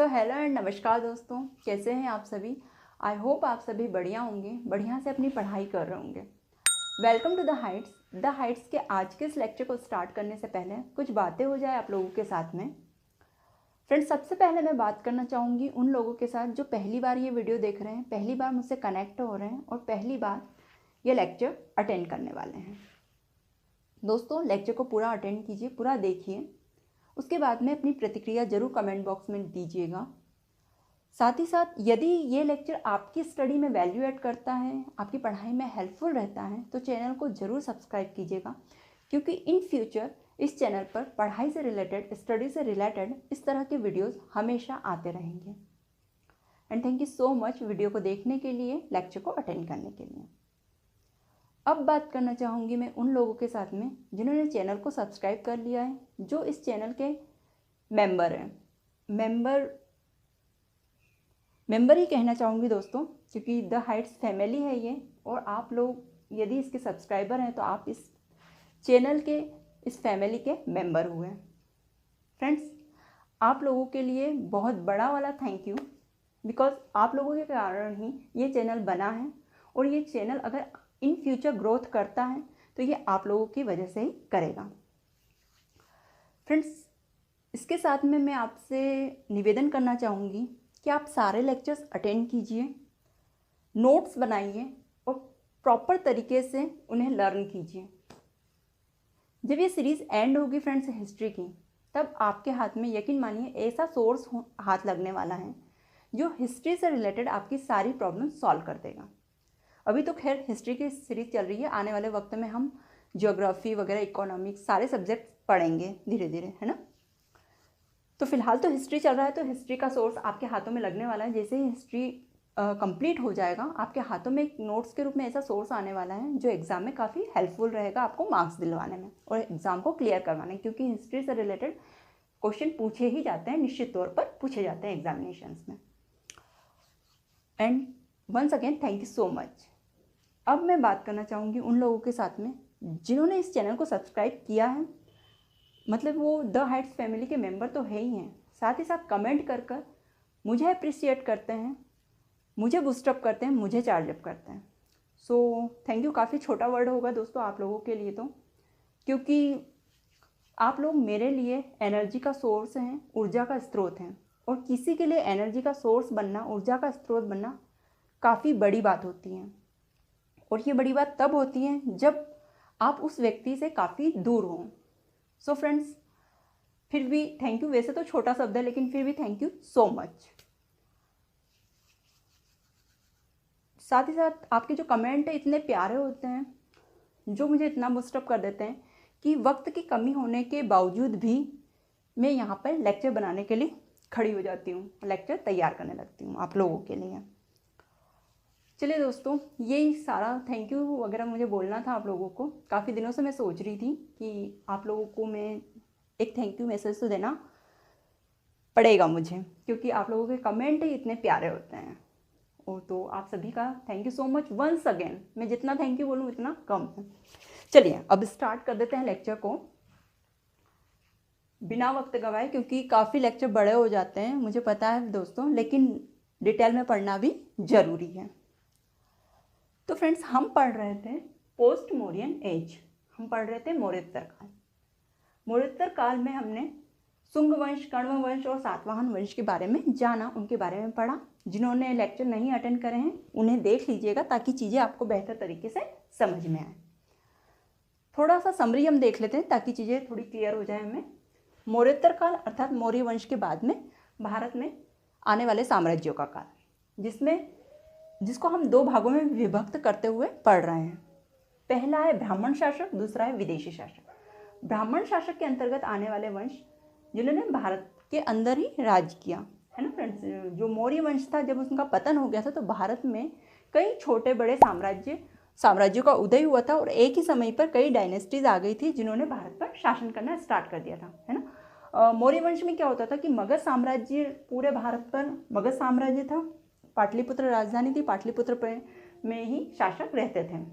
Hello and नमस्कार दोस्तों, कैसे हैं आप सभी। आई होप आप सभी बढ़िया होंगे, बढ़िया से अपनी पढ़ाई कर रहे होंगे। वेलकम टू द हाइट्स के आज के इस लेक्चर को स्टार्ट करने से पहले कुछ बातें हो जाए आप लोगों के साथ में। फ्रेंड्स, सबसे पहले मैं बात करना चाहूँगी उन लोगों के साथ जो पहली बार ये वीडियो देख रहे हैं, पहली बार मुझसे कनेक्ट हो रहे हैं और पहली बार ये लेक्चर अटेंड करने वाले हैं। दोस्तों, लेक्चर को पूरा अटेंड कीजिए, पूरा देखिए, उसके बाद में अपनी प्रतिक्रिया जरूर कमेंट बॉक्स में दीजिएगा। साथ ही साथ यदि ये लेक्चर आपकी स्टडी में वैल्यू ऐड करता है, आपकी पढ़ाई में हेल्पफुल रहता है, तो चैनल को ज़रूर सब्सक्राइब कीजिएगा, क्योंकि इन फ्यूचर इस चैनल पर पढ़ाई से रिलेटेड, स्टडी से रिलेटेड इस तरह के वीडियोस हमेशा आते रहेंगे। And thank you so much video को देखने के लिए, लेक्चर को अटेंड करने के लिए। अब बात करना चाहूँगी मैं उन लोगों के साथ में जिन्होंने चैनल को सब्सक्राइब कर लिया है, जो इस चैनल के मेंबर हैं। मेंबर ही कहना चाहूँगी दोस्तों, क्योंकि द हाइट्स फैमिली है ये, और आप लोग यदि इसके सब्सक्राइबर हैं तो आप इस चैनल के, इस फैमिली के मेंबर हुए हैं। फ्रेंड्स, आप लोगों के लिए बहुत बड़ा वाला थैंक यू, बिकॉज आप लोगों के कारण ही ये चैनल बना है, और ये चैनल अगर इन फ्यूचर ग्रोथ करता है तो ये आप लोगों की वजह से ही करेगा। फ्रेंड्स, इसके साथ में मैं आपसे निवेदन करना चाहूँगी कि आप सारे लेक्चर्स अटेंड कीजिए, नोट्स बनाइए और प्रॉपर तरीके से उन्हें लर्न कीजिए। जब ये सीरीज़ एंड होगी फ्रेंड्स हिस्ट्री की, तब आपके हाथ में, यकीन मानिए, ऐसा सोर्स हाथ लगने वाला है जो हिस्ट्री से रिलेटेड आपकी सारी प्रॉब्लम सॉल्व कर देगा। अभी तो खैर हिस्ट्री की सीरीज चल रही है, आने वाले वक्त में हम ज्योग्राफी वगैरह, इकोनॉमिक्स, सारे सब्जेक्ट पढ़ेंगे धीरे धीरे, है ना। तो फिलहाल तो हिस्ट्री चल रहा है, तो हिस्ट्री का सोर्स आपके हाथों में लगने वाला है। जैसे ही हिस्ट्री कंप्लीट हो जाएगा, आपके हाथों में एक नोट्स के रूप में ऐसा सोर्स आने वाला है जो एग्जाम में काफ़ी हेल्पफुल रहेगा आपको मार्क्स दिलवाने में और एग्जाम को क्लियर करवाने, क्योंकि हिस्ट्री से रिलेटेड क्वेश्चन पूछे ही जाते हैं, निश्चित तौर पर पूछे जाते हैं एग्जामिनेशंस में। And once again thank you so much. अब मैं बात करना चाहूँगी उन लोगों के साथ में जिन्होंने इस चैनल को सब्सक्राइब किया है, मतलब वो द हाइट्स फैमिली के मेंबर तो है ही हैं, साथ ही साथ कमेंट कर कर मुझे अप्रिशिएट करते हैं, मुझे बूस्टअप करते हैं, मुझे चार्जअप करते हैं। सो थैंक यू काफ़ी छोटा वर्ड होगा दोस्तों आप लोगों के लिए तो, क्योंकि आप लोग मेरे लिए एनर्जी का सोर्स हैं, ऊर्जा का स्रोत हैं, और किसी के लिए एनर्जी का सोर्स बनना, ऊर्जा का स्रोत बनना काफ़ी बड़ी बात होती है। और ये बड़ी बात तब होती है जब आप उस व्यक्ति से काफ़ी दूर हों। सो फ्रेंड्स, फिर भी थैंक यू, वैसे तो छोटा शब्द है लेकिन फिर भी थैंक यू सो मच। साथ ही साथ आपके जो कमेंट है इतने प्यारे होते हैं, जो मुझे इतना बूस्टअप कर देते हैं कि वक्त की कमी होने के बावजूद भी मैं यहाँ पर लेक्चर बनाने के लिए खड़ी हो जाती हूँ, लेक्चर तैयार करने लगती हूँ आप लोगों के लिए। चलिए दोस्तों, यही सारा थैंक यू वगैरह मुझे बोलना था आप लोगों को। काफ़ी दिनों से मैं सोच रही थी कि आप लोगों को मैं एक थैंक यू मैसेज तो देना पड़ेगा मुझे, क्योंकि आप लोगों के कमेंट ही इतने प्यारे होते हैं। और तो आप सभी का thank you so much once again. मैं जितना थैंक यू बोलूँ उतना कम है। चलिए अब स्टार्ट कर देते हैं लेक्चर को बिना वक्त गवाए, क्योंकि काफ़ी लेक्चर बड़े हो जाते हैं, मुझे पता है दोस्तों, लेकिन डिटेल में पढ़ना भी ज़रूरी है। तो फ्रेंड्स, हम पढ़ रहे थे पोस्ट मौर्यन एज, हम पढ़ रहे थे मौर्योत्तर काल। मौर्योत्तर काल में हमने शुंग वंश, कण्व वंश और सातवाहन वंश के बारे में जाना, उनके बारे में पढ़ा। जिन्होंने लेक्चर नहीं अटेंड करे हैं उन्हें देख लीजिएगा, ताकि चीज़ें आपको बेहतर तरीके से समझ में आए। थोड़ा सा समरी हम देख लेते हैं ताकि चीज़ें थोड़ी क्लियर हो जाए हमें। मौर्योत्तर काल अर्थात मौर्य वंश के बाद में भारत में आने वाले साम्राज्यों का काल, जिसको हम दो भागों में विभक्त करते हुए पढ़ रहे हैं। पहला है ब्राह्मण शासक, दूसरा है विदेशी शासक। ब्राह्मण शासक के अंतर्गत आने वाले वंश जिन्होंने भारत के अंदर ही राज किया, है ना फ्रेंड्स। जो मौर्य वंश था, जब उसका पतन हो गया था तो भारत में कई छोटे बड़े साम्राज्यों का उदय हुआ था, और एक ही समय पर कई डायनेस्टीज आ गई थी जिन्होंने भारत पर शासन करना स्टार्ट कर दिया था, है ना। मौर्य वंश में क्या होता था कि मगध साम्राज्य, पूरे भारत पर मगध साम्राज्य था, पाटलिपुत्र राजधानी थी, पाटलिपुत्र में ही शासक रहते थे।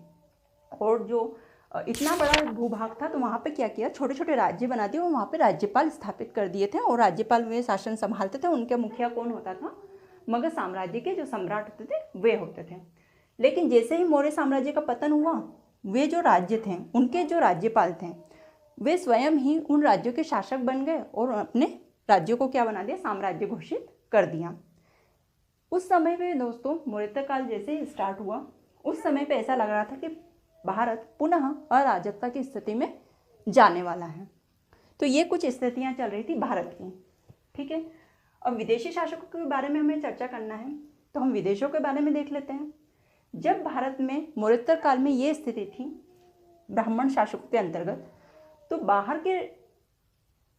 और जो इतना बड़ा भूभाग था, तो वहाँ पे क्या किया, छोटे छोटे राज्य बना दिए और वहाँ पे राज्यपाल स्थापित कर दिए थे, और राज्यपाल वे शासन संभालते थे। उनके मुखिया कौन होता था, मगध साम्राज्य के जो सम्राट होते थे वे होते थे। लेकिन जैसे ही मौर्य साम्राज्य का पतन हुआ, वे जो राज्य थे उनके जो राज्यपाल थे वे स्वयं ही उन राज्यों के शासक बन गए और अपने राज्यों को क्या बना दिया, साम्राज्य घोषित कर दिया। उस समय पे दोस्तों मौर्य काल जैसे ही स्टार्ट हुआ, उस समय पे ऐसा लग रहा था कि भारत पुनः अराजकता की स्थिति में जाने वाला है। तो ये कुछ स्थितियां चल रही थी भारत की, ठीक है। अब विदेशी शासकों के बारे में हमें चर्चा करना है, तो हम विदेशों के बारे में देख लेते हैं। जब भारत में मौर्योत्तर काल में ये स्थिति थी ब्राह्मण शासकों के अंतर्गत, तो बाहर के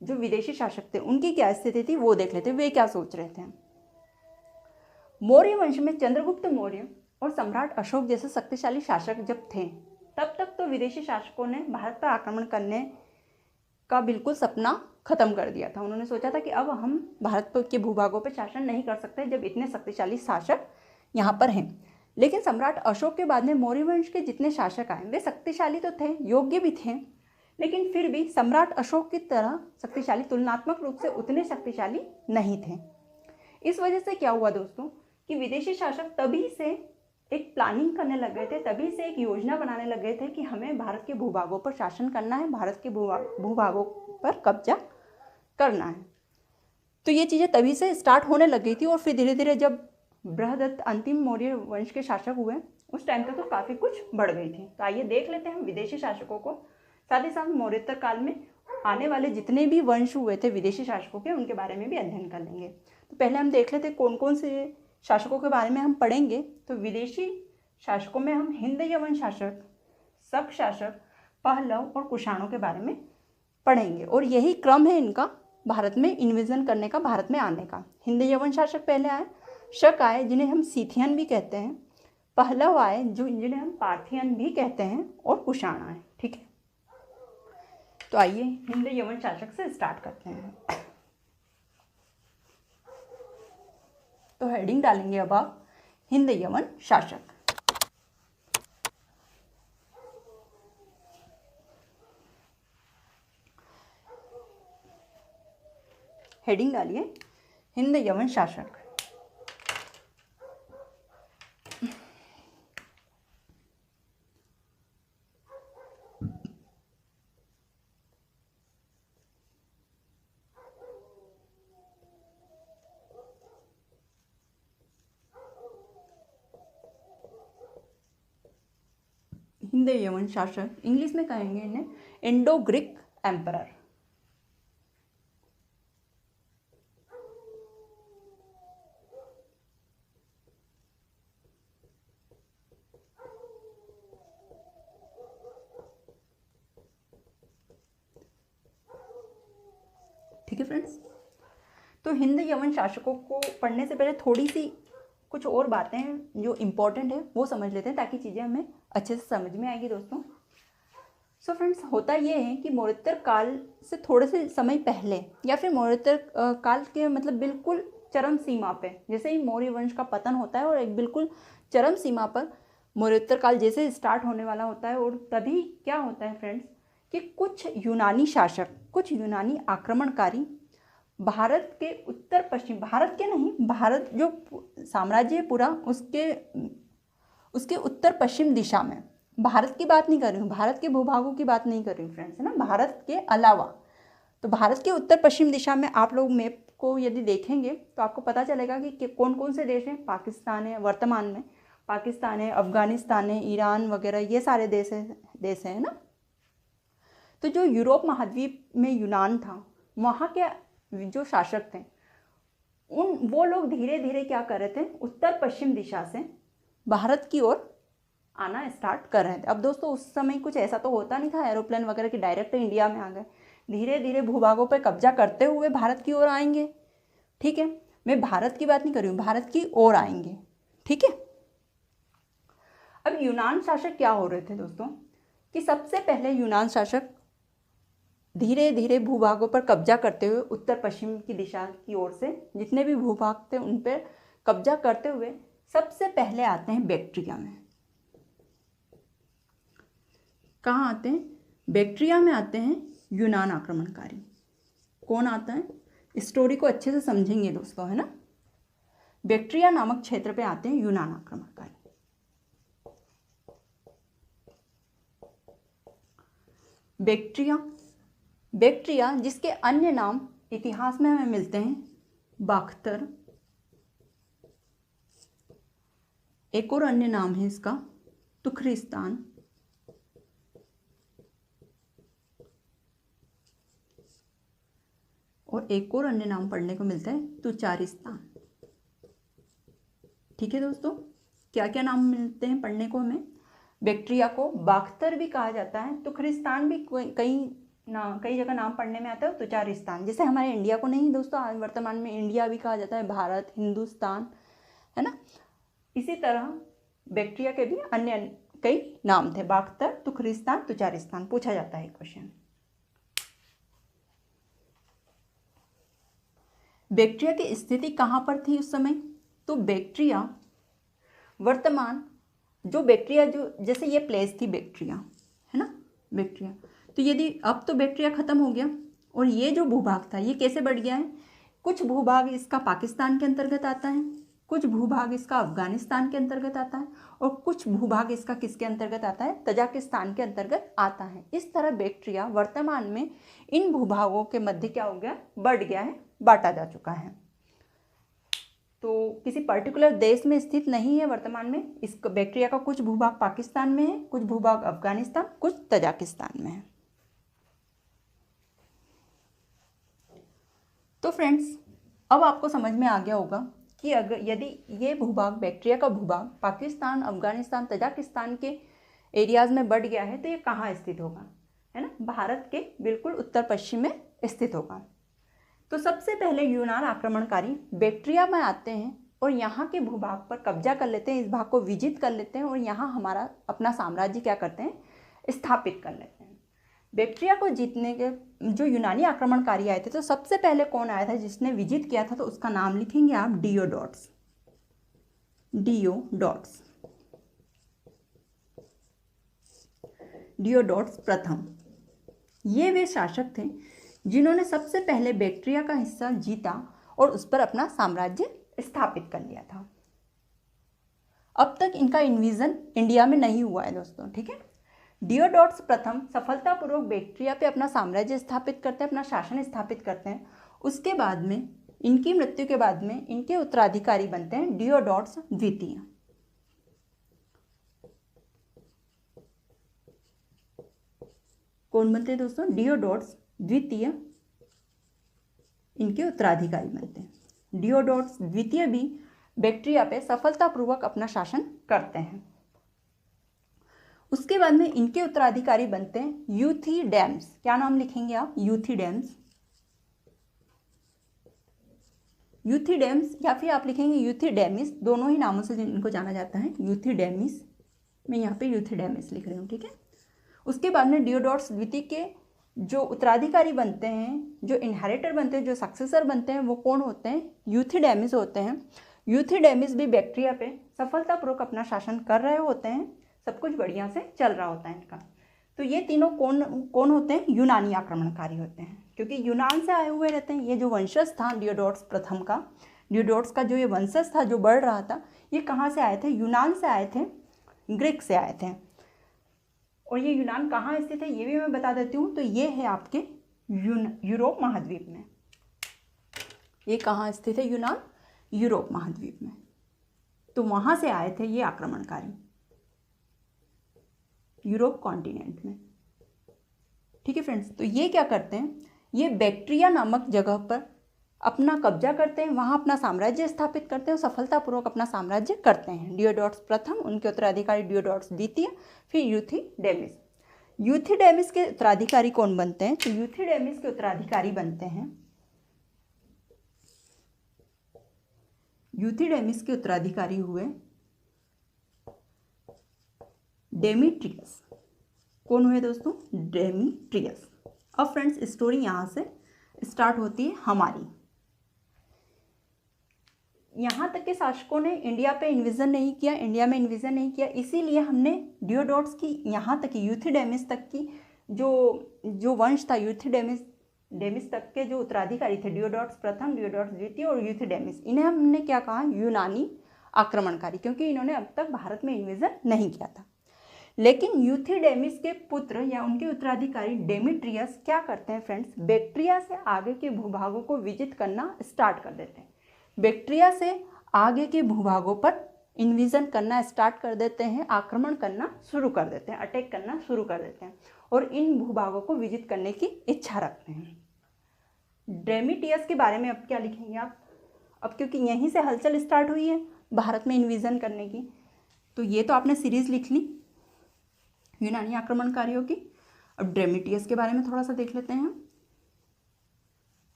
जो विदेशी शासक थे उनकी क्या स्थिति थी वो देख लेते हैं, वे क्या सोच रहे थे। मौर्य वंश में चंद्रगुप्त मौर्य और सम्राट अशोक जैसे शक्तिशाली शासक जब थे, तब तक तो विदेशी शासकों ने भारत पर आक्रमण करने का बिल्कुल सपना खत्म कर दिया था। उन्होंने सोचा था कि अब हम भारत के भूभागों पर शासन नहीं कर सकते जब इतने शक्तिशाली शासक यहाँ पर हैं। लेकिन सम्राट अशोक के बाद में मौर्य वंश के जितने शासक आए वे शक्तिशाली तो थे, योग्य भी थे, लेकिन फिर भी सम्राट अशोक की तरह शक्तिशाली, तुलनात्मक रूप से उतने शक्तिशाली नहीं थे। इस वजह से क्या हुआ दोस्तों कि विदेशी शासक तभी से एक प्लानिंग करने लग गए थे, तभी से एक योजना बनाने लग गए थे कि हमें भारत के भूभागों पर शासन करना है, भारत के भूभागों पर कब्जा करना है। तो ये चीज़ें तभी से स्टार्ट होने लग गई थी। और फिर धीरे धीरे जब बृहदत्त अंतिम मौर्य वंश के शासक हुए, उस टाइम तक तो काफ़ी कुछ बढ़ गई थी। तो आइए देख लेते हैं हम विदेशी शासकों को, साथ ही साथ मौर्योत्तर काल में आने वाले जितने भी वंश हुए थे विदेशी शासकों के, उनके बारे में भी अध्ययन कर लेंगे। तो पहले हम देख लेते हैं कौन कौन से शासकों के बारे में हम पढ़ेंगे। तो विदेशी शासकों में हम हिंद यवन शासक, शक शासक, पहलव और कुषाणों के बारे में पढ़ेंगे, और यही क्रम है इनका भारत में इन्वेजन करने का, भारत में आने का। हिंद यवन शासक पहले आए, शक आए जिन्हें हम सीथियन भी कहते हैं, पहलव आए जिन्हें हम पार्थियन भी कहते हैं, और कुषाण आए, ठीक है। तो आइए हिंद यवन शासक से स्टार्ट करते हैं। तो हेडिंग डालेंगे अब आप हिंद यवन शासक। हेडिंग डालिए हिंद यवन शासक। हिंद यवन शासक, इंग्लिश में कहेंगे इन्हें इंडो ग्रीक एम्परर। ठीक है फ्रेंड्स, तो हिंद यवन शासकों को पढ़ने से पहले थोड़ी सी कुछ और बातें हैं जो इम्पोर्टेंट है वो समझ लेते हैं, ताकि चीज़ें हमें अच्छे से समझ में आएगी दोस्तों। सो फ्रेंड्स, होता ये है कि मौर्योत्तर काल से थोड़े से समय पहले, या फिर मौर्योत्तर काल के मतलब बिल्कुल चरम सीमा पे, जैसे ही मौर्य वंश का पतन होता है और एक बिल्कुल चरम सीमा पर मौर्योत्तर काल जैसे स्टार्ट होने वाला होता है, और तभी क्या होता है फ्रेंड्स कि कुछ यूनानी शासक, कुछ यूनानी आक्रमणकारी भारत के उत्तर पश्चिम, भारत के नहीं, भारत जो साम्राज्य है पूरा उसके उत्तर पश्चिम दिशा में, भारत की बात नहीं कर रही हूँ, भारत के भूभागों की बात नहीं कर रही हूँ फ्रेंड्स, है ना, भारत के अलावा, तो भारत के उत्तर पश्चिम दिशा में आप लोग मैप को यदि देखेंगे तो आपको पता चलेगा कि कौन कौन से देश हैं। पाकिस्तान है, वर्तमान में पाकिस्तान है, अफगानिस्तान है, ईरान वगैरह, ये सारे देश हैं ना। तो जो यूरोप महाद्वीप में यूनान था, वहाँ के जो शासक थे वो लोग धीरे धीरे क्या कर रहे थे, उत्तर पश्चिम दिशा से भारत की ओर आना स्टार्ट कर रहे थे। अब दोस्तों उस समय कुछ ऐसा तो होता नहीं था एरोप्लेन वगैरह कि डायरेक्ट इंडिया में आ गए, धीरे धीरे भूभागों पर कब्जा करते हुए भारत की ओर आएंगे, ठीक है। मैं भारत की बात नहीं कर रही हूँ, भारत की ओर आएंगे, ठीक है। अब यूनान शासक क्या हो रहे थे दोस्तों कि सबसे पहले यूनान शासक धीरे धीरे भूभागों पर कब्जा करते हुए उत्तर पश्चिम की दिशा की ओर से जितने भी भूभाग थे उन पर कब्जा करते हुए सबसे पहले आते हैं बैक्ट्रिया में। कहाँ आते हैं? बैक्ट्रिया में आते हैं यूनान आक्रमणकारी। कौन आता है? स्टोरी को अच्छे से समझेंगे दोस्तों, है ना। बैक्ट्रिया नामक क्षेत्र पे आते हैं यूनान आक्रमणकारी। बैक्ट्रिया जिसके अन्य नाम इतिहास में हमें मिलते हैं बाख्तर, एक और अन्य नाम है इसका तुखरिस्तान, और एक और अन्य नाम पढ़ने को मिलता है तुचारिस्तान। ठीक है दोस्तों, क्या क्या नाम मिलते हैं पढ़ने को हमें? बैक्ट्रिया को बाख्तर भी कहा जाता है, तुखरिस्तान भी कई जगह नाम पढ़ने में आता है, तुचारिस्तान। जैसे हमारे इंडिया को नहीं दोस्तों, वर्तमान में इंडिया भी कहा जाता है, भारत, हिंदुस्तान, है ना। इसी तरह बैक्ट्रिया के भी अन्य कई नाम थे, बाख्तर, तुखरिस्तान, तुचारिस्तान। पूछा जाता है क्वेश्चन। बैक्ट्रिया की स्थिति कहाँ पर थी उस समय? तो बैक्ट्रिया वर्तमान जो जैसे ये प्लेस थी बैक्ट्रिया, है ना, बैक्ट्रिया। तो यदि अब तो बैक्ट्रिया खत्म हो गया और ये जो भूभाग था ये कैसे बढ़ गया है? कुछ भूभाग इसका पाकिस्तान के अंतर्गत आता है, कुछ भूभाग इसका अफगानिस्तान के अंतर्गत आता है, और कुछ भूभाग इसका किसके अंतर्गत आता है? तजाकिस्तान के अंतर्गत आता है। इस तरह बैक्ट्रिया वर्तमान में इन भूभागों के मध्य क्या हो गया? बढ़ गया है, बांटा जा चुका है। तो किसी पर्टिकुलर देश में स्थित नहीं है वर्तमान में। इस बैक्ट्रिया का कुछ भूभाग पाकिस्तान में है, कुछ भूभाग अफगानिस्तान, कुछ तजाकिस्तान में है। तो फ्रेंड्स, अब आपको समझ में आ गया होगा कि अगर यदि ये भूभाग, बैक्ट्रिया का भूभाग पाकिस्तान, अफगानिस्तान, तजाकिस्तान के एरियाज में बढ़ गया है तो ये कहाँ स्थित होगा, है ना? भारत के बिल्कुल उत्तर पश्चिम में स्थित होगा। तो सबसे पहले यूनान आक्रमणकारी बैक्ट्रिया में आते हैं और यहाँ के भूभाग पर कब्जा कर लेते हैं, इस भाग को विजित कर लेते हैं और यहाँ हमारा अपना साम्राज्य क्या करते हैं? स्थापित कर लेते हैं। बैक्ट्रिया को जीतने के जो यूनानी आक्रमणकारी आए थे, तो सबसे पहले कौन आया था जिसने विजित किया था? तो उसका नाम लिखेंगे आप डियोडोट्स। डियोडोट्स प्रथम। ये वे शासक थे जिन्होंने सबसे पहले बैक्ट्रिया का हिस्सा जीता और उस पर अपना साम्राज्य स्थापित कर लिया था। अब तक इनका इन्वेजन इंडिया में नहीं हुआ है दोस्तों, ठीक है। डियोडोट्स प्रथम सफलतापूर्वक बैक्ट्रिया पे अपना साम्राज्य स्थापित करते हैं, अपना शासन स्थापित करते हैं। उसके बाद में, इनकी मृत्यु के बाद में, इनके उत्तराधिकारी बनते हैं डियोडोट्स द्वितीय। कौन बनते हैं दोस्तों? डियोडोट्स द्वितीय इनके उत्तराधिकारी बनते हैं। डियोडोट्स द्वितीय भी बैक्ट्रिया पे सफलतापूर्वक अपना शासन करते हैं। उसके बाद में इनके उत्तराधिकारी बनते हैं यूथिडेमस। क्या नाम लिखेंगे आप? यूथिडेमस। यूथिडेमस या फिर आप लिखेंगे यूथिडेमिस, दोनों ही नामों से इनको जाना जाता है। यूथिडेमिस, मैं यहाँ पे यूथिडेमिस लिख रही हूँ, ठीक है। उसके बाद में डियोडोट्स द्वितीय के जो उत्तराधिकारी बनते हैं, जो इनहेरिटर बनते हैं, जो सक्सेसर बनते हैं, वो कौन होते हैं? यूथिडेमिस होते हैं। यूथिडेमिस भी बैक्ट्रिया पे सफलतापूर्वक अपना शासन कर रहे होते हैं, सब कुछ बढ़िया से चल रहा होता है इनका। तो ये तीनों कौन होते हैं? यूनानी आक्रमणकारी होते हैं, क्योंकि यूनान से आए हुए रहते हैं। ये जो वंशज था डियोडोट्स प्रथम का, डियोडोट्स का जो ये वंशज था जो बढ़ रहा था, ये कहाँ से आए थे? यूनान से आए थे, ग्रीक से आए थे। और ये यूनान कहाँ स्थित है ये भी मैं बता देती हूँ। तो ये है आपके यूरोप महाद्वीप में। ये कहाँ स्थित है? यूनान यूरोप महाद्वीप में। तो वहाँ से आए थे ये आक्रमणकारी, यूरोप कॉन्टिनेंट में, ठीक है फ्रेंड्स। तो ये क्या करते हैं? ये बैक्ट्रिया नामक जगह पर अपना कब्जा करते हैं, वहाँ अपना साम्राज्य स्थापित करते हैं और सफलतापूर्वक अपना साम्राज्य करते हैं। डियोडोट्स प्रथम, उनके उत्तराधिकारी डियोडोट्स द्वितीय, फिर यूथिडेमिस। यूथिडेमिस के उत्तराधिकारी कौन बनते हैं? तो यूथिडेमिस के उत्तराधिकारी बनते हैं, यूथिडेमिस के उत्तराधिकारी हुए डेमीट्रियस। कौन हुए दोस्तों? डेमीट्रियस। अब फ्रेंड्स, स्टोरी यहाँ से स्टार्ट होती है हमारी। यहाँ तक के शासकों ने इंडिया पे इन्विजन नहीं किया, इंडिया में इन्विजन नहीं किया, इसीलिए हमने डियोडोट्स की यहाँ तक यूथिडेमिस तक की जो वंश था, यूथिडेमिस तक के जो उत्तराधिकारी थे, डियोडोट्स प्रथम, डियोडोट्स द्वितीय और यूथिडेमिस, इन्हें हमने क्या कहा, यूनानी आक्रमणकारी, क्योंकि इन्होंने अब तक भारत में इन्विजन नहीं किया था। लेकिन यूथिडेमिस के पुत्र या उनके उत्तराधिकारी डेमेट्रियस क्या करते हैं फ्रेंड्स, बैक्ट्रिया से आगे के भूभागों को विजित करना स्टार्ट कर देते हैं। बैक्ट्रिया से आगे के भूभागों पर इन्विजन करना स्टार्ट कर देते हैं, आक्रमण करना शुरू कर देते हैं, अटैक करना शुरू कर देते हैं और इन भूभागों को विजित करने की इच्छा रखते हैं। डेमेट्रियस के बारे में अब क्या लिखेंगे आप, अब क्योंकि यहीं से हलचल स्टार्ट हुई है भारत में इन्विजन करने की, तो ये तो आपने सीरीज लिख ली यूनानी आक्रमणकारियों की। अब डेमेट्रियस के बारे में थोड़ा सा देख लेते हैं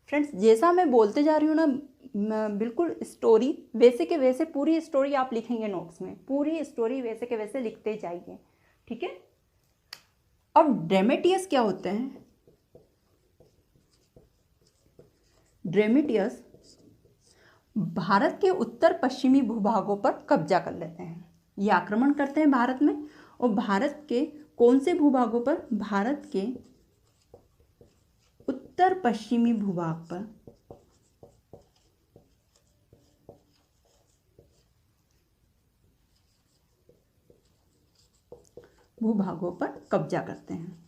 फ्रेंड्स। जैसा मैं बोलते जा रही हूँ ना, बिल्कुल स्टोरी वैसे के वैसे, पूरी स्टोरी आप लिखेंगे नोट्स में, पूरी स्टोरी वैसे के वैसे लिखते जाइए, ठीक है। अब डेमेट्रियस क्या होते हैं, डेमेट्रियस भारत के उत्तर पश्चिमी भूभागों पर कब्जा कर लेते हैं, ये आक्रमण करते हैं भारत में। और भारत के कौन से भूभागों पर, भारत के उत्तर पश्चिमी भूभाग पर कब्जा करते हैं।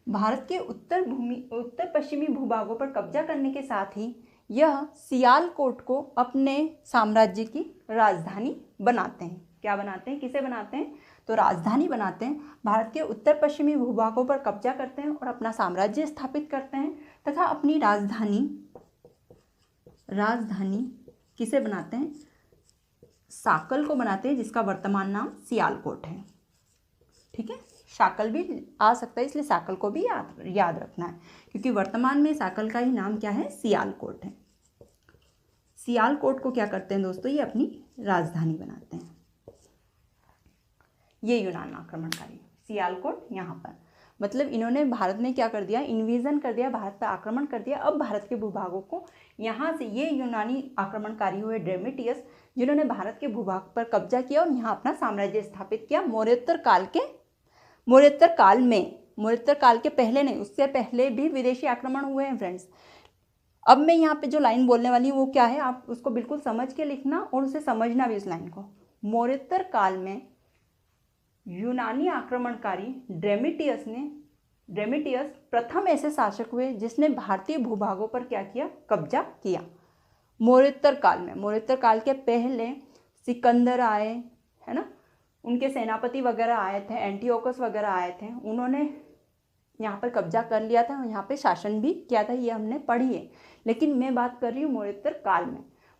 भारत के उत्तर पश्चिमी भूभागों पर कब्जा करने के साथ ही यह सियालकोट को अपने साम्राज्य की राजधानी बनाते हैं। क्या बनाते हैं, किसे बनाते हैं, तो राजधानी बनाते हैं। भारत के उत्तर पश्चिमी भूभागों पर कब्जा करते हैं और अपना साम्राज्य स्थापित करते हैं तथा अपनी राजधानी किसे बनाते हैं, साकल को बनाते हैं, जिसका वर्तमान नाम सियालकोट है, ठीक है। साकल भी आ सकता है, इसलिए साकल को भी याद रखना है, क्योंकि वर्तमान में साकल का ही नाम क्या है, सियालकोट है। सियालकोट को क्या करते हैं दोस्तों, ये अपनी राजधानी बनाते हैं। ये यूनान आक्रमणकारी सियालकोट यहाँ पर, मतलब इन्होंने भारत में क्या कर दिया, इन्विजन कर दिया, भारत पर आक्रमण कर दिया। अब भारत के भूभागों को यहाँ से, ये यूनानी आक्रमणकारी हुए डेमेट्रियस, जिन्होंने भारत के भूभाग पर कब्जा किया और यहाँ अपना साम्राज्य स्थापित किया। मौर्योत्तर काल के पहले नहीं, उससे पहले भी विदेशी आक्रमण हुए हैं फ्रेंड्स। अब मैं यहाँ पे जो लाइन बोलने वाली हूँ वो क्या है, आप उसको बिल्कुल समझ के लिखना और उसे समझना भी, इस लाइन को। मौर्योत्तर काल में यूनानी आक्रमणकारी डेमेट्रियस प्रथम ऐसे शासक हुए जिसने भारतीय भूभागों पर क्या किया, कब्जा किया। मौर्योत्तर काल के पहले सिकंदर आए, है ना, उनके सेनापति वगैरह आए थे, एंटियोकस वगैरह आए थे, उन्होंने यहाँ पर कब्जा कर लिया था, यहाँ पे शासन भी किया था, ये हमने पढ़ी है। लेकिन मैं बात कर रही हूँ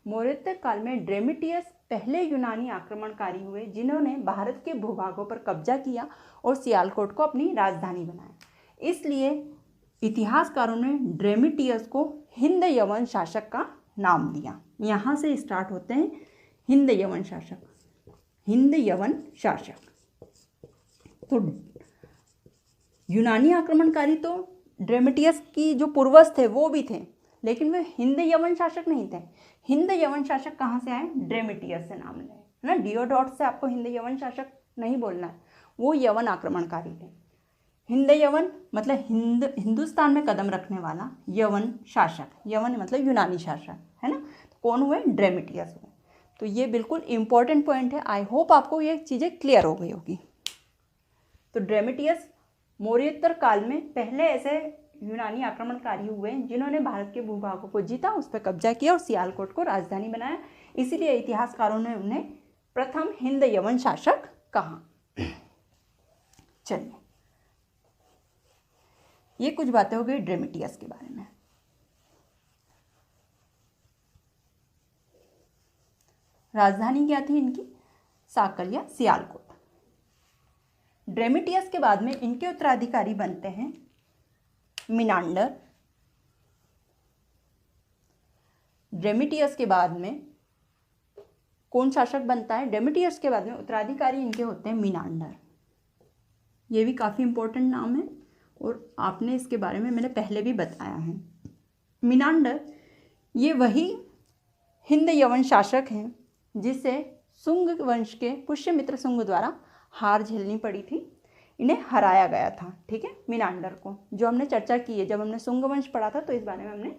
मौर्योत्तर काल में डेमेट्रियस पहले यूनानी आक्रमणकारी हुए जिन्होंने भारत के भूभागों पर कब्जा किया और सियालकोट को अपनी राजधानी बनाया। इसलिए इतिहासकारों ने डेमेट्रियस को हिंद यवन शासक का नाम दिया। यहाँ से स्टार्ट होते हैं हिंद यवन शासक। तो यूनानी आक्रमणकारी तो डेमेट्रियस की जो पूर्वज थे वो भी थे, लेकिन वे हिंद यवन शासक नहीं थे। हिंद यवन शासक कहाँ से आए, डेमेट्रियस से नाम ले, है ना। डियोडोट्स से आपको हिंद यवन शासक नहीं बोलना है, वो यवन आक्रमणकारी थे। हिंद यवन मतलब हिंदुस्तान में कदम रखने वाला यवन शासक, यवन मतलब यूनानी शासक, है ना। तो कौन हुए, डेमेट्रियस हुए। तो ये बिल्कुल इंपॉर्टेंट पॉइंट है, आई होप आपको ये चीज़ें क्लियर हो गई होगी। तो डेमेट्रियस मौर्योत्तर काल में पहले ऐसे यूनानी आक्रमणकारी हुए जिन्होंने भारत के भूभागों को जीता, उस पर कब्जा किया और सियालकोट को राजधानी बनाया। इसीलिए इतिहासकारों ने उन्हें प्रथम हिंद यवन शासक कहा। चलिए, ये कुछ बातें हो गई डेमेट्रियस के बारे में। राजधानी क्या थी इनकी, साकल या सियालकोट। डेमेट्रियस के बाद में इनके उत्तराधिकारी बनते हैं मिनांडर। डेमेट्रियस के बाद में कौन शासक बनता है? डेमेट्रियस के बाद में उत्तराधिकारी इनके होते हैं मीनांडर। ये भी काफ़ी इंपॉर्टेंट नाम है और आपने इसके बारे में मैंने पहले भी बताया है। मीनांडर ये वही हिंद यवन शासक हैं जिसे शुंग वंश के पुष्यमित्र शुंग द्वारा हार झेलनी पड़ी थी, इन्हें हराया गया था। ठीक है, मीनांडर को जो हमने चर्चा की है, जब हमने शुंग वंश पढ़ा था तो इस बारे में हमने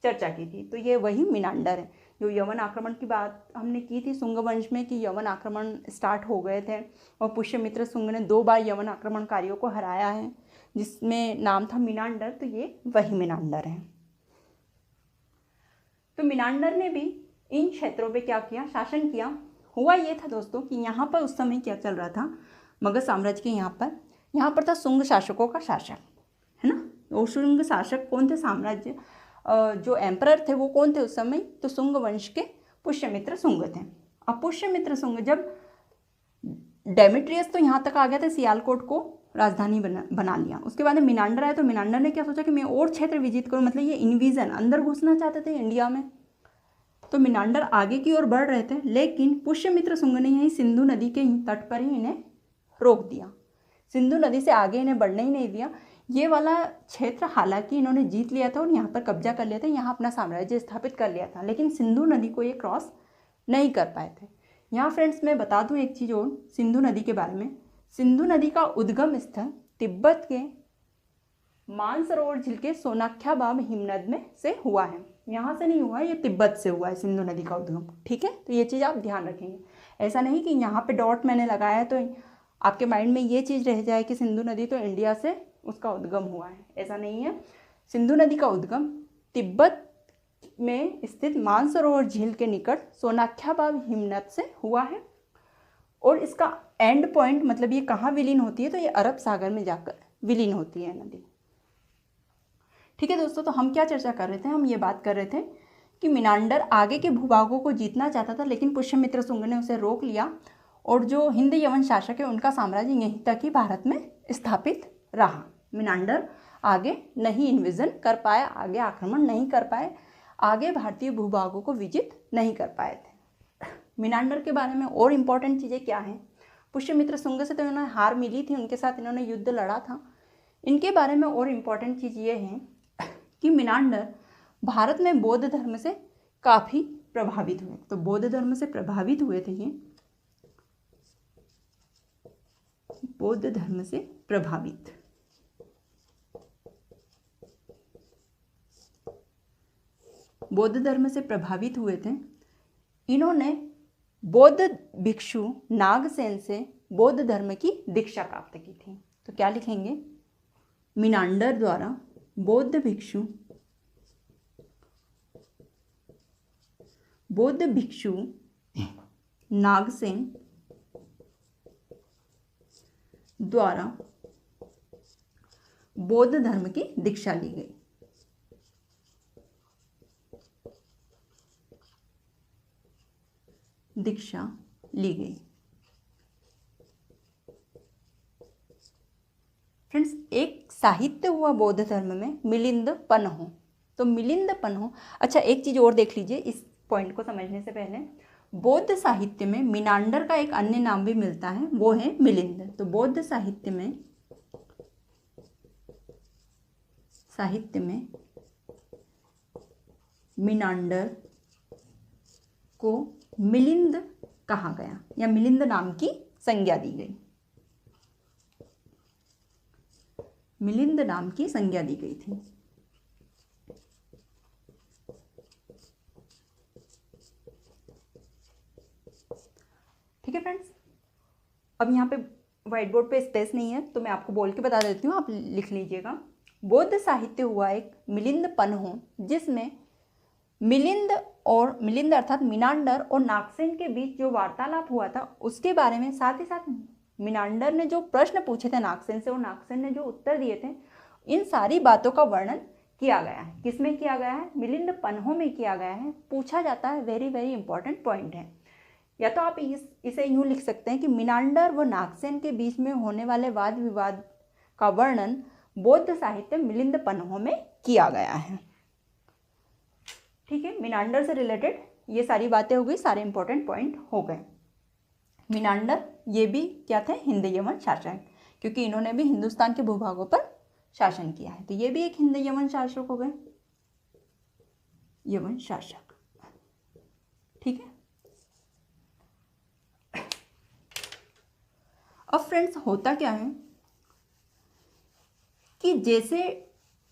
चर्चा की थी। तो ये वही मीनांडर है। जो यवन आक्रमण की बात हमने की थी शुंग वंश में कि यवन आक्रमण स्टार्ट हो गए थे और पुष्यमित्र शुंग ने 2 बार यवन आक्रमणकारियों को हराया है, जिसमें नाम था मीनांडर। तो ये वही मीनांडर है। तो मीनांडर ने भी इन क्षेत्रों पे क्या किया? शासन किया। हुआ ये था दोस्तों कि यहाँ पर उस समय क्या चल रहा था, मगध साम्राज्य के यहाँ पर था शुंग शासकों का शासन, है ना। वो शुंग शासक कौन थे? साम्राज्य जो एम्परर थे वो कौन थे उस समय? तो शुंग वंश के पुष्यमित्र शुंग थे। अब पुष्यमित्र शुंग जब डेमेट्रियस तो यहाँ तक आ गया था, सियालकोट को राजधानी बना लिया। उसके बाद मीनांडर आया तो मीनांडर ने क्या सोचा कि मैं और क्षेत्र विजित करूँ, मतलब ये इन्विजन अंदर घुसना चाहते थे इंडिया में। तो मीनांडर आगे की ओर बढ़ रहे थे, लेकिन पुष्यमित्र शुंग ने यहीं सिंधु नदी के तट पर ही इन्हें रोक दिया। सिंधु नदी से आगे इन्हें बढ़ने ही नहीं दिया। ये वाला क्षेत्र हालांकि इन्होंने जीत लिया था और यहाँ पर कब्जा कर लिया था, यहाँ अपना साम्राज्य स्थापित कर लिया था, लेकिन सिंधु नदी को ये क्रॉस नहीं कर पाए थे। यहाँ फ्रेंड्स मैं बता दूँ एक चीज़ और सिंधु नदी के बारे में। सिंधु नदी का उद्गम स्थल तिब्बत के मानसरोवर झील के सोनाख्याबाब हिमनद में से हुआ है। यहाँ से नहीं हुआ है, ये तिब्बत से हुआ है सिंधु नदी का उद्गम। ठीक है, तो ये चीज़ आप ध्यान रखेंगे। ऐसा नहीं कि यहाँ पे डॉट मैंने लगाया है तो आपके माइंड में ये चीज़ रह जाए कि सिंधु नदी तो इंडिया से उसका उद्गम हुआ है, ऐसा नहीं है। सिंधु नदी का उद्गम तिब्बत में स्थित मानसरोवर झील के निकट सोनाख्याबाब हिमनद से हुआ है और इसका एंड पॉइंट मतलब ये कहाँ विलीन होती है? तो ये अरब सागर में जाकर विलीन होती है नदी। ठीक है दोस्तों, तो हम क्या चर्चा कर रहे थे? हम ये बात कर रहे थे कि मीनांडर आगे के भूभागों को जीतना चाहता था, लेकिन पुष्यमित्र शुंग ने उसे रोक लिया और जो हिंद यवन शासक है उनका साम्राज्य यहीं तक ही भारत में स्थापित रहा। मीनांडर आगे नहीं इन्विजन कर पाए, आगे आक्रमण नहीं कर पाए, आगे भारतीय भूभागों को विजित नहीं कर पाए थे। मीनांडर के बारे में और इम्पॉर्टेंट चीज़ें क्या हैं? पुष्यमित्र शुंग से तो इन्होंने हार मिली थी, उनके साथ इन्होंने युद्ध लड़ा था। इनके बारे में और इम्पॉर्टेंट चीज़ ये है कि मीनांडर भारत में बौद्ध धर्म से काफ़ी प्रभावित हुए। तो बौद्ध धर्म से प्रभावित हुए थे ये, बौद्ध धर्म से प्रभावित। बौद्ध धर्म से प्रभावित हुए थे। इन्होंने बौद्ध भिक्षु नागसेन से बौद्ध धर्म की दीक्षा प्राप्त की थी। तो क्या लिखेंगे? मीनांडर द्वारा बौद्ध भिक्षु नागसेन द्वारा बौद्ध धर्म की दीक्षा ली गई। फ्रेंड्स, एक साहित्य हुआ बौद्ध धर्म में मिलिंद पन्हो। तो मिलिंद पन्हो, अच्छा एक चीज़ और देख लीजिए इस पॉइंट को समझने से पहले। बौद्ध साहित्य में मीनांडर का एक अन्य नाम भी मिलता है, वो है मिलिंद। तो बौद्ध साहित्य में मीनांडर को मिलिंद कहा गया या मिलिंद नाम की संज्ञा दी गई। मिलिंद नाम की संज्ञा दी गई थी। ठीक है फ्रेंड्स, अब यहाँ पे व्हाइट बोर्ड पे स्पेस नहीं है तो मैं आपको बोल के बता देती हूँ, आप लिख लीजिएगा। बौद्ध साहित्य हुआ एक मिलिंद पन्हो, जिसमें मिलिंद अर्थात मीनांडर और नागसेन के बीच जो वार्तालाप हुआ था उसके बारे में, साथ ही साथ मीनांडर ने जो प्रश्न पूछे थे नागसेन से और नागसेन ने जो उत्तर दिए थे, इन सारी बातों का वर्णन किया गया है। किसमें किया गया है? मिलिंद पन्हो में किया गया है। पूछा जाता है, वेरी वेरी इंपॉर्टेंट पॉइंट है। या तो आप इसे यूँ लिख सकते हैं कि मीनांडर व नागसेन के बीच में होने वाले वाद विवाद का वर्णन बौद्ध साहित्य मिलिंद पन्हो में किया गया है। ठीक है, मीनांडर से रिलेटेड ये सारी बातें हो गई, सारे इंपॉर्टेंट पॉइंट हो गए। मिनांडर ये भी क्या थे, हिंद यवन शासक, क्योंकि इन्होंने भी हिंदुस्तान के भूभागों पर शासन किया है, तो ये भी एक हिंद यवन शासक हो गए, यवन शासक। ठीक है। अब फ्रेंड्स होता क्या है कि जैसे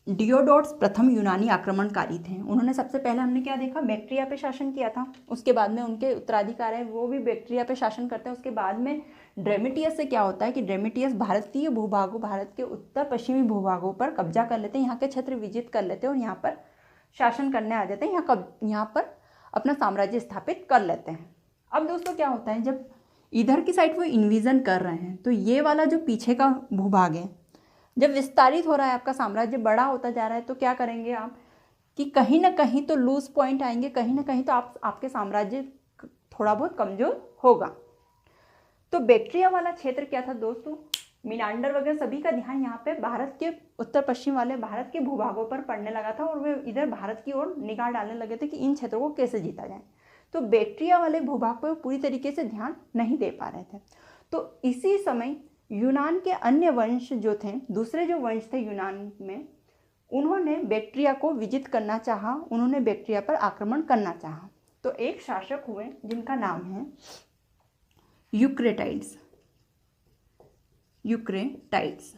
डियोडोट्स प्रथम यूनानी आक्रमणकारी थे, उन्होंने सबसे पहले हमने क्या देखा, बैक्ट्रिया पे शासन किया था। उसके बाद में उनके उत्तराधिकार है वो भी बैक्ट्रिया पे शासन करते हैं। उसके बाद में ड्रेमिटियस से क्या होता है कि ड्रेमिटियस भारतीय भूभागों, भारत के उत्तर पश्चिमी भूभागों पर कब्जा कर लेते हैं, यहाँ के क्षेत्र विजित कर लेते हैं और यहाँ पर शासन करने आ जाते हैं, यहाँ पर अपना साम्राज्य स्थापित कर लेते हैं। अब दोस्तों क्या होता है, जब इधर की साइड वो इन्विजन कर रहे हैं तो ये वाला जो पीछे का भूभाग है जब विस्तारित हो रहा है, आपका साम्राज्य बड़ा होता जा रहा है, तो क्या करेंगे आप कि कहीं ना कहीं तो लूज पॉइंट आएंगे, कहीं ना कहीं तो आपके साम्राज्य थोड़ा बहुत कमजोर होगा। तो बैक्ट्रिया वाला क्षेत्र क्या था दोस्तों, मिनांडर वगैरह सभी का ध्यान यहाँ पे भारत के उत्तर पश्चिम वाले भारत के भूभागों पर पड़ने लगा था और वे इधर भारत की ओर निगाह डालने लगे थे कि इन क्षेत्रों को कैसे जीता जाए। तो बैक्ट्रिया वाले भूभाग पर पूरी तरीके से ध्यान नहीं दे पा रहे थे। तो इसी समय यूनान के अन्य वंश जो थे, दूसरे जो वंश थे यूनान में, उन्होंने बैक्ट्रिया को विजित करना चाहा, उन्होंने बैक्ट्रिया पर आक्रमण करना चाहा। तो एक शासक हुए जिनका नाम है यूक्रेटाइड्स। यूक्रेटाइड्स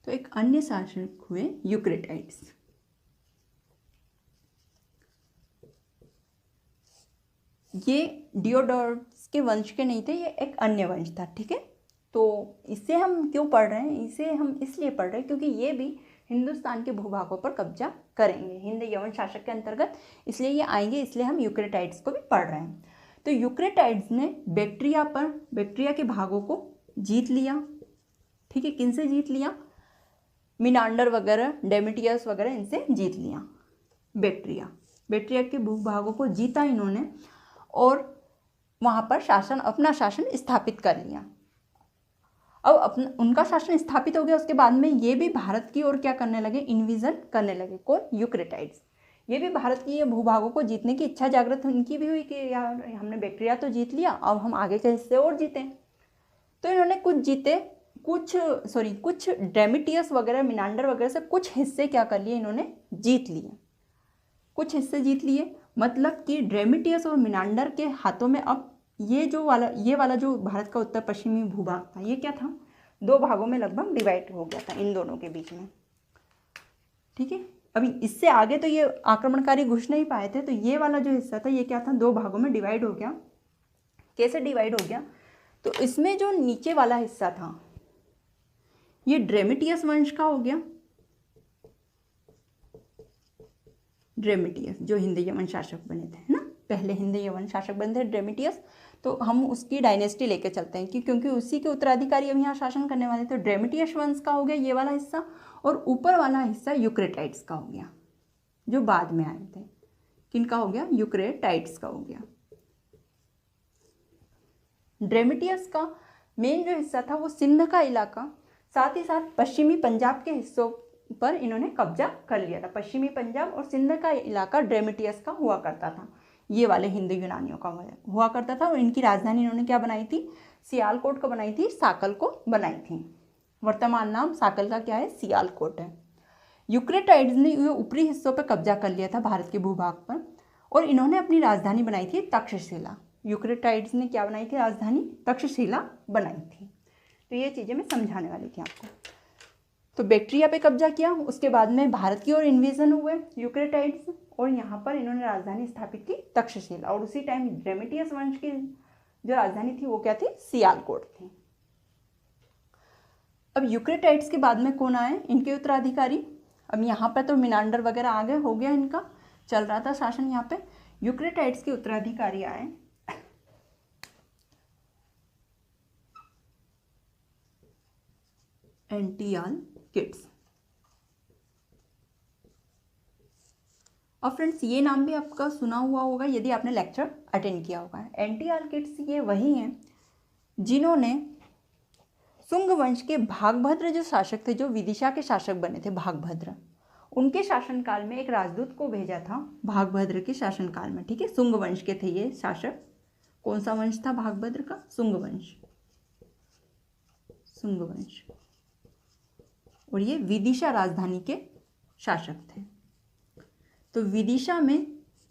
तो एक अन्य शासक हुए यूक्रेटाइड्स। ये डियोडोट्स के वंश के नहीं थे, ये एक अन्य वंश था। ठीक है। तो इसे हम क्यों पढ़ रहे हैं, इसे हम इसलिए पढ़ रहे हैं क्योंकि ये भी हिंदुस्तान के भूभागों पर कब्जा करेंगे हिंद यवन शासक के अंतर्गत, इसलिए ये आएंगे, इसलिए हम यूक्रेटाइड्स को भी पढ़ रहे हैं। तो यूक्रेटाइड्स ने बैक्ट्रिया के भागों को जीत लिया। ठीक है। किन से जीत लिया, मिनांडर वगैरह, डेमिटियस वगैरह, इनसे जीत लिया। बैक्ट्रिया के भूभागों को जीता इन्होंने और वहाँ पर अपना शासन स्थापित कर लिया। अब उनका शासन स्थापित हो गया, उसके बाद में ये भी भारत की ओर क्या करने लगे, इन्विजन करने लगे। कौन, यूक्रेटाइड्स। ये भी भारत की ये भूभागों को जीतने की इच्छा जागृत उनकी भी हुई कि यार हमने बैक्ट्रिया तो जीत लिया, अब हम आगे के हिस्से और जीतें। तो इन्होंने कुछ ड्रेमिटियस वगैरह, मिनांडर वगैरह से कुछ हिस्से क्या कर लिए, इन्होंने जीत लिए, कुछ हिस्से जीत लिए। मतलब कि ड्रेमिटियस और मिनांडर के हाथों में अब ये वाला जो भारत का उत्तर पश्चिमी भूभाग था, ये क्या था, दो भागों में लगभग डिवाइड हो गया था इन दोनों के बीच में। ठीक है। अभी इससे आगे तो ये आक्रमणकारी घुस नहीं पाए थे, तो ये वाला जो हिस्सा था ये क्या था, दो भागों में डिवाइड हो गया। कैसे डिवाइड हो गया, तो इसमें जो नीचे वाला हिस्सा था ये ड्रेमिटियस वंश का हो गया। ड्रेमिटियस जो हिंद यवन शासक बने थे ना, पहले हिंद यवन शासक बने थे ड्रेमिटियस, तो हम उसकी डायनेस्टी लेके चलते हैं क्योंकि उसी के उत्तराधिकारी अब यहाँ शासन करने वाले थे। ड्रेमिटियस वंश का हो गया ये वाला हिस्सा, और ऊपर वाला हिस्सा यूक्रेटाइड्स का हो गया जो बाद में आए थे। किनका हो गया, यूक्रेटाइड्स का हो गया। ड्रेमिटियस का मेन जो हिस्सा था वो सिंध का इलाका, साथ ही साथ पश्चिमी पंजाब के हिस्सों पर इन्होंने कब्जा कर लिया था। पश्चिमी पंजाब और सिंध का इलाका ड्रेमिटियस का हुआ करता था, ये वाले हिंदू यूनानियों का हुआ करता था। और इनकी राजधानी इन्होंने क्या बनाई थी, सियालकोट को बनाई थी, साकल को बनाई थी। वर्तमान नाम साकल का क्या है, सियालकोट है। यूक्रेटाइड्स ने ये ऊपरी हिस्सों पर कब्जा कर लिया था भारत के भूभाग पर, और इन्होंने अपनी राजधानी बनाई थी तक्षशिला। यूक्रेटाइड्स ने क्या बनाई थी, राजधानी तक्षशिला बनाई थी। तो ये चीज़ें मैं समझाने वाली थी आपको। तो बैक्ट्रिया पे कब्जा किया, उसके बाद में भारत की ओर इन्वेजन हुए यूक्रेटाइड्स, और यहाँ पर इन्होंने राजधानी स्थापित की तक्षशिला। और उसी टाइम ड्रेमिटियस वंश की जो राजधानी थी वो क्या थी, सियालकोट थी। अब यूक्रेटाइड्स के बाद में कौन आए, इनके उत्तराधिकारी। अब यहाँ पर तो मिनांडर वगैरह आगे हो गया, इनका चल रहा था शासन यहाँ पे। यूक्रेटाइड्स के उत्तराधिकारी आए एंटियालकिड्स। और फ्रेंड्स ये नाम भी आपका सुना हुआ होगा यदि आपने लेक्चर अटेंड किया होगा। एंटिआर्किड्स ये वही हैं जिन्होंने शुंग वंश के भागभद्र जो शासक थे, जो विदिशा के शासक बने थे भागभद्र, उनके शासनकाल में एक राजदूत को भेजा था भागभद्र के शासनकाल में। ठीक है, शुंग वंश के थे ये शासक। कौन सा वंश था भागभद्र का? शुंग वंश, शुंग वंश। और ये विदिशा राजधानी के शासक थे। तो विदिशा में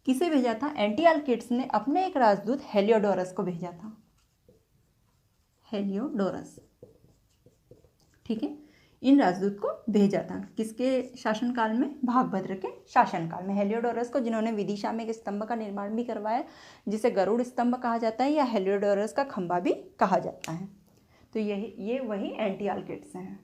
किसे भेजा था? एंटिआर्किड्स ने अपने एक राजदूत हेलियोडोरस को भेजा था, हेलियोडोरस। ठीक है, इन राजदूत को भेजा था किसके शासनकाल में? भागभद्र के शासनकाल में। हेलियोडोरस को, जिन्होंने विदिशा में एक स्तंभ का निर्माण भी करवाया जिसे गरुड़ स्तंभ कहा जाता है या हेलियोडोरस का खंभा भी कहा जाता है। तो ये वही एंटिआर्किड्स हैं।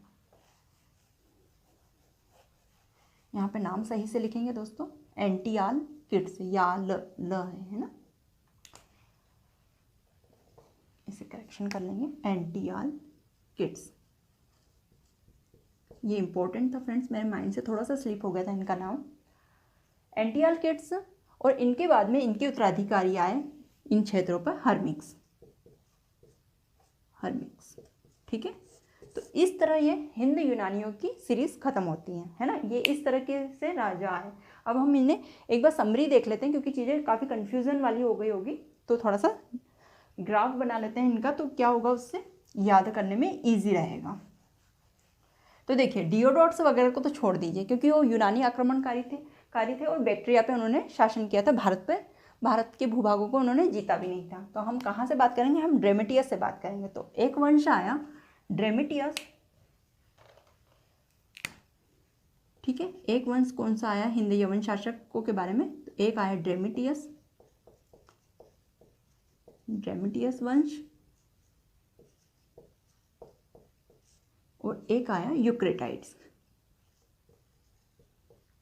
यहाँ पे नाम सही से लिखेंगे दोस्तों, एंटिआर्किड्स, या ल है ना, इसे करेक्शन कर लेंगे, एंटिआर्किड्स। ये इंपॉर्टेंट था फ्रेंड्स, मेरे माइंड से थोड़ा सा स्लिप हो गया था इनका नाम, एंटिआर्किड्स। और इनके बाद में इनके उत्तराधिकारी आए इन क्षेत्रों पर, हर्मिक्स, हर्मिक्स। ठीक है, तो इस तरह ये हिंद यूनानियों की सीरीज खत्म होती है ना। ये इस तरह के से राजा आए। अब हम इन्हें एक बार समरी देख लेते हैं क्योंकि चीज़ें काफ़ी कन्फ्यूज़न वाली हो गई होगी, तो थोड़ा सा ग्राफ बना लेते हैं इनका, तो क्या होगा उससे याद करने में ईजी रहेगा। तो देखिए, डियोडोट्स वगैरह को तो छोड़ दीजिए क्योंकि वो यूनानी आक्रमणकारी थे और बैक्ट्रिया पे उन्होंने शासन किया था भारत पे। भारत के भूभागों को उन्होंने जीता भी नहीं था। तो हम कहाँ से बात करेंगे? हम ड्रेमेटियस से बात करेंगे। तो एक वंश आया ड्रेमेटियस। ठीक है, एक वंश कौन सा आया हिंद यवन शासकों के बारे में? तो एक आया ड्रेमेटियस, ड्रेमेटियस वंश, और एक आया यूक्रेटाइड्स,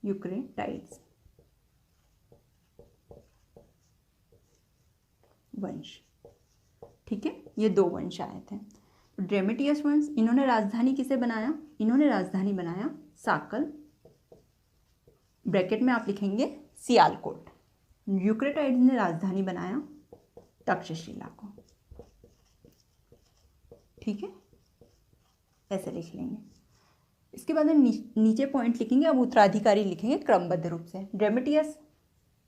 यूक्रेटाइड्स वंश। ठीक है, ये दो वंश आए थे। तो ड्रेमेटियस वंश, इन्होंने राजधानी किसे बनाया? इन्होंने राजधानी बनाया साकल, ब्रैकेट में आप लिखेंगे सियालकोट। यूक्रेटाइड्स ने राजधानी बनाया तक्षशिला को। ठीक है, ऐसे लिख लेंगे। इसके बाद में नीचे पॉइंट लिखेंगे, अब उत्तराधिकारी लिखेंगे क्रमबद्ध रूप से। ड्रेमेटियस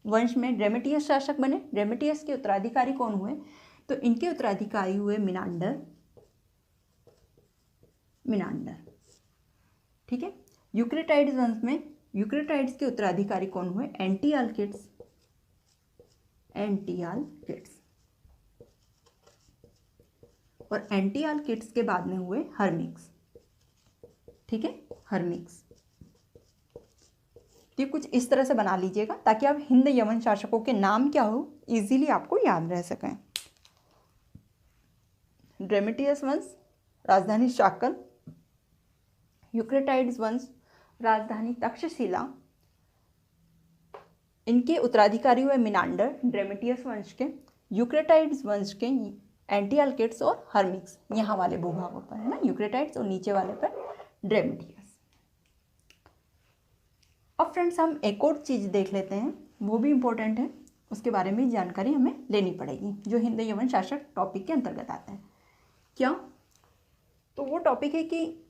वंश में ड्रेमेटियस शासक बने। ड्रेमेटियस के उत्तराधिकारी कौन हुए? तो इनके उत्तराधिकारी हुए मिनांडर, मिनांडर। ठीक है, यूक्रेटाइड्स वंश में यूक्रेटाइड्स के उत्तराधिकारी कौन हुए? एंटिआर्किड्स, एंटिआर्किड्स। और एंटिआर्किड्स के बाद में हुए हर्मिक्स। ठीक है, हर्मिक्स। ये कुछ इस तरह से बना लीजिएगा ताकि आप हिंद यवन शासकों के नाम क्या हो इजीली आपको याद रह सकें। ड्रेमेटियस वंश राजधानी शाकल, यूक्रेटाइड्स वंश राजधानी तक्षशिला, इनके उत्तराधिकारी हुए मिनांडर ड्रेमेटियस वंश के, यूक्रेटाइड्स वंश के एंटिआर्किड्स और हर्मिक्स, यहाँ वाले भूभागों पर है ना यूक्रेटाइड्स और नीचे वाले पर ड्रेमेटियस। अब फ्रेंड्स हम एक और चीज़ देख लेते हैं, वो भी इम्पोर्टेंट है, उसके बारे में जानकारी हमें लेनी पड़ेगी जो हिंद यवन शासक टॉपिक के अंतर्गत आता है। क्या? तो वो टॉपिक है कि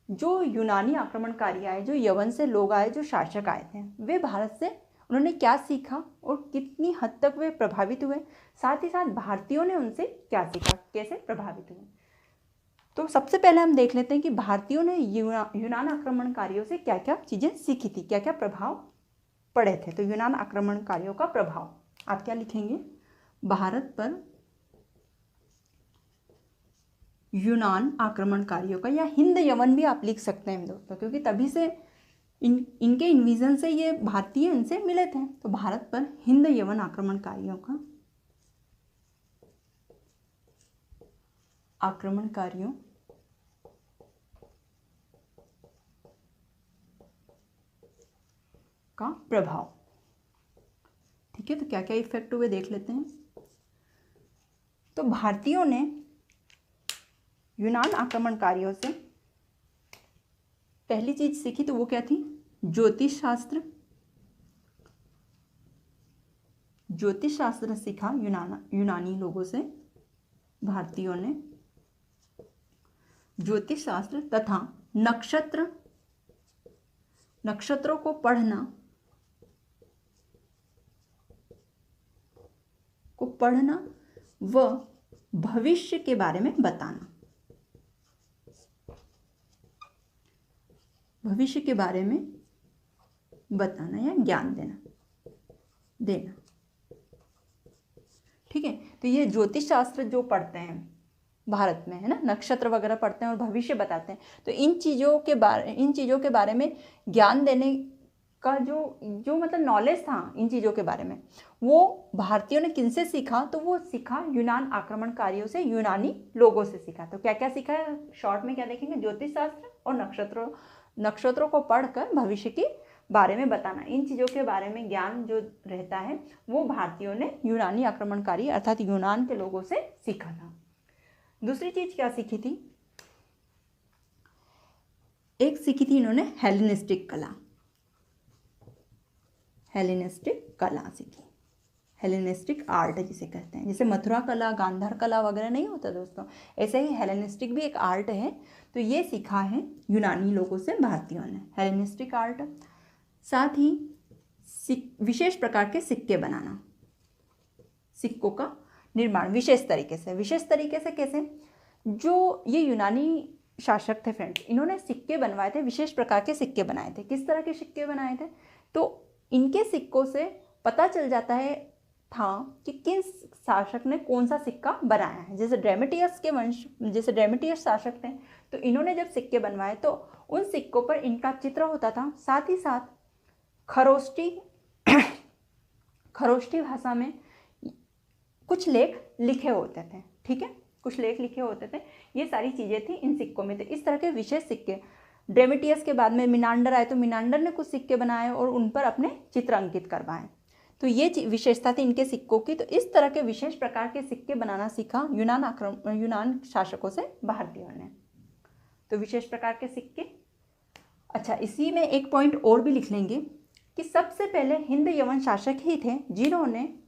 जो यूनानी आक्रमणकारी आए, जो यवन से लोग आए, जो शासक आए थे, वे भारत से उन्होंने क्या सीखा और कितनी हद तक वे प्रभावित हुए, साथ ही साथ भारतीयों ने उनसे क्या सीखा, कैसे प्रभावित हुए। तो सबसे पहले हम देख लेते हैं कि भारतीयों ने यूनान आक्रमणकारियों से क्या क्या चीज़ें सीखी थी, क्या क्या प्रभाव पड़े थे। तो यूनान आक्रमणकारियों का प्रभाव आप क्या लिखेंगे? भारत पर यूनान आक्रमणकारियों का, या हिंद यवन भी आप लिख सकते हैं दोस्तों, क्योंकि तभी से इनके इन्वीजन से ये भारतीय इनसे मिले थे। तो भारत पर हिंद यवन आक्रमणकारियों का प्रभाव। ठीक है, तो क्या क्या इफेक्ट हुए देख लेते हैं। तो भारतीयों ने यूनान आक्रमणकारियों से पहली चीज सीखी, तो वो क्या थी? ज्योतिष शास्त्र, ज्योतिष शास्त्र सीखा यूनानी लोगों से भारतीयों ने। ज्योतिष शास्त्र तथा नक्षत्रों को पढ़ना व भविष्य के बारे में बताना, भविष्य के बारे में बताना या ज्ञान देना। ठीक है, तो ये ज्योतिष शास्त्र जो पढ़ते हैं भारत में, है ना, नक्षत्र वगैरह पढ़ते हैं और भविष्य बताते हैं, तो इन चीज़ों के बारे में ज्ञान देने का जो मतलब नॉलेज था इन चीज़ों के बारे में, वो भारतीयों ने किनसे सीखा? तो वो सीखा यूनान आक्रमणकारियों से, यूनानी लोगों से सीखा। तो क्या क्या सीखा है शॉर्ट में क्या देखेंगे? ज्योतिष शास्त्र और नक्षत्रों को पढ़कर भविष्य के बारे में बताना। इन चीज़ों के बारे में ज्ञान जो रहता है वो भारतीयों ने यूनानी आक्रमणकारी अर्थात यूनान के लोगों से सीखा था। दूसरी चीज क्या सीखी थी? एक सीखी थी इन्होंने हेलेनिस्टिक कला। हेलेनिस्टिक कला सीखी, हेलेनिस्टिक आर्ट जिसे कहते हैं। जैसे मथुरा कला, गांधार कला वगैरह नहीं होता दोस्तों, ऐसे ही हेलेनिस्टिक भी एक आर्ट है। तो ये सीखा है यूनानी लोगों से भारतीयों ने, हेलेनिस्टिक आर्ट। साथ ही विशेष प्रकार के सिक्के बनाना, सिक्कों का निर्माण विशेष तरीके से कैसे? जो ये यूनानी शासक थे फ्रेंड्स, इन्होंने सिक्के बनवाए थे, विशेष प्रकार के सिक्के बनाए थे। किस तरह के सिक्के बनाए थे? तो इनके सिक्कों से पता चल जाता है था कि किस शासक ने कौन सा सिक्का बनाया है। जैसे ड्रेमेटियस शासक थे, तो इन्होंने जब सिक्के बनवाए तो उन सिक्कों पर इनका चित्र होता था। साथ ही साथ खरोष्टी भाषा में कुछ लेख लिखे होते थे। ठीक है, कुछ लेख लिखे होते थे। ये सारी चीज़ें थी इन सिक्कों में। तो इस तरह के विशेष सिक्के, ड्रेमेटियस के बाद में मिनांडर आए तो मिनांडर ने कुछ सिक्के बनाए और उन पर अपने चित्र अंकित करवाए। तो ये विशेषता थी इनके सिक्कों की। तो इस तरह के विशेष प्रकार के सिक्के बनाना सीखा यूनान शासकों से भारतीयों ने। तो विशेष प्रकार के सिक्के। अच्छा, इसी में एक पॉइंट और भी लिख लेंगे कि सबसे पहले हिंद यवन शासक ही थे जिन्होंने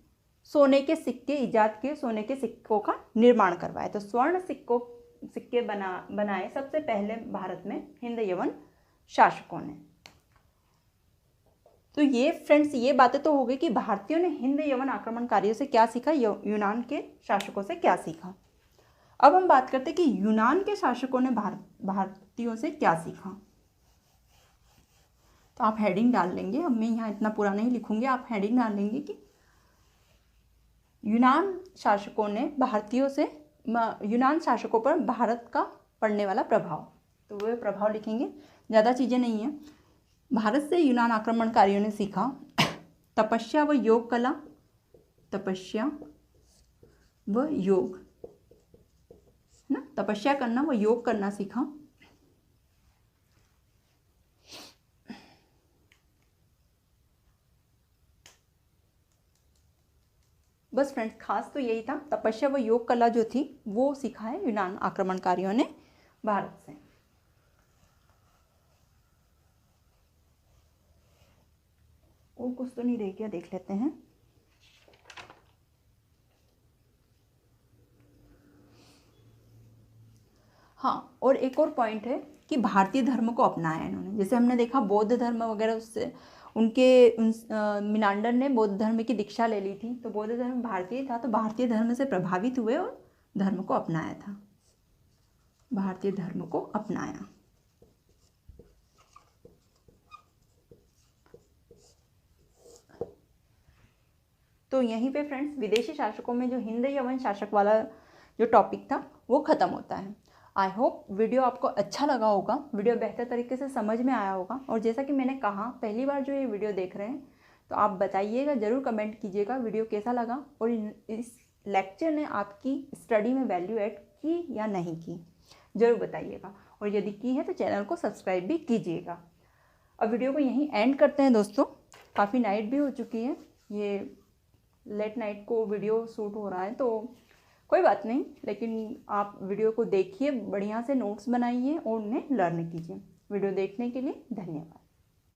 सोने के सिक्के ईजाद किए, सोने के सिक्कों का निर्माण करवाया। तो स्वर्ण सिक्के बनाए सबसे पहले भारत में हिंद यवन शासकों ने। तो ये फ्रेंड्स, ये बातें तो हो गई कि भारतीयों ने हिंद यवन आक्रमणकारियों से क्या सीखा, यूनान के शासकों से क्या सीखा। अब हम बात करते हैं कि यूनान के शासकों ने भारतीयों से क्या सीखा। तो आप हेडिंग डाल लेंगे, अब मैं यहाँ इतना पूरा नहीं लिखूंगी, आप हेडिंग डाल लेंगे कि यूनान शासकों पर भारत का पड़ने वाला प्रभाव। तो वह प्रभाव लिखेंगे, ज़्यादा चीज़ें नहीं है। भारत से यूनान आक्रमणकारियों ने सीखा तपस्या व योग कला, तपस्या व योग, है ना, तपस्या करना व योग करना सीखा। बस फ्रेंड्स, खास तो यही था, तपस्या व योग कला जो थी वो सीखा है यूनान आक्रमणकारियों ने भारत से। और कुछ तो नहीं रह गया, देख लेते हैं। हाँ, और एक और पॉइंट है कि भारतीय धर्म को अपनाया इन्होंने। जैसे हमने देखा बौद्ध धर्म वगैरह, उससे मिनांडर ने बौद्ध धर्म की दीक्षा ले ली थी। तो बौद्ध धर्म भारतीय था, तो भारतीय धर्म से प्रभावित हुए और धर्म को अपनाया था, भारतीय धर्म को अपनाया। तो यहीं पे फ्रेंड्स विदेशी शासकों में जो हिंद यवन शासक वाला जो टॉपिक था वो ख़त्म होता है। आई होप वीडियो आपको अच्छा लगा होगा, वीडियो बेहतर तरीके से समझ में आया होगा। और जैसा कि मैंने कहा, पहली बार जो ये वीडियो देख रहे हैं तो आप बताइएगा, ज़रूर कमेंट कीजिएगा वीडियो कैसा लगा और इस लेक्चर ने आपकी स्टडी में वैल्यू ऐड की या नहीं की, ज़रूर बताइएगा। और यदि की है तो चैनल को सब्सक्राइब भी कीजिएगा। अब वीडियो को यहीं एंड करते हैं दोस्तों, काफ़ी नाइट भी हो चुकी है, ये लेट नाइट को वीडियो शूट हो रहा है, तो कोई बात नहीं, लेकिन आप वीडियो को देखिए, बढ़िया से नोट्स बनाइए और उन्हें लर्न कीजिए। वीडियो देखने के लिए धन्यवाद।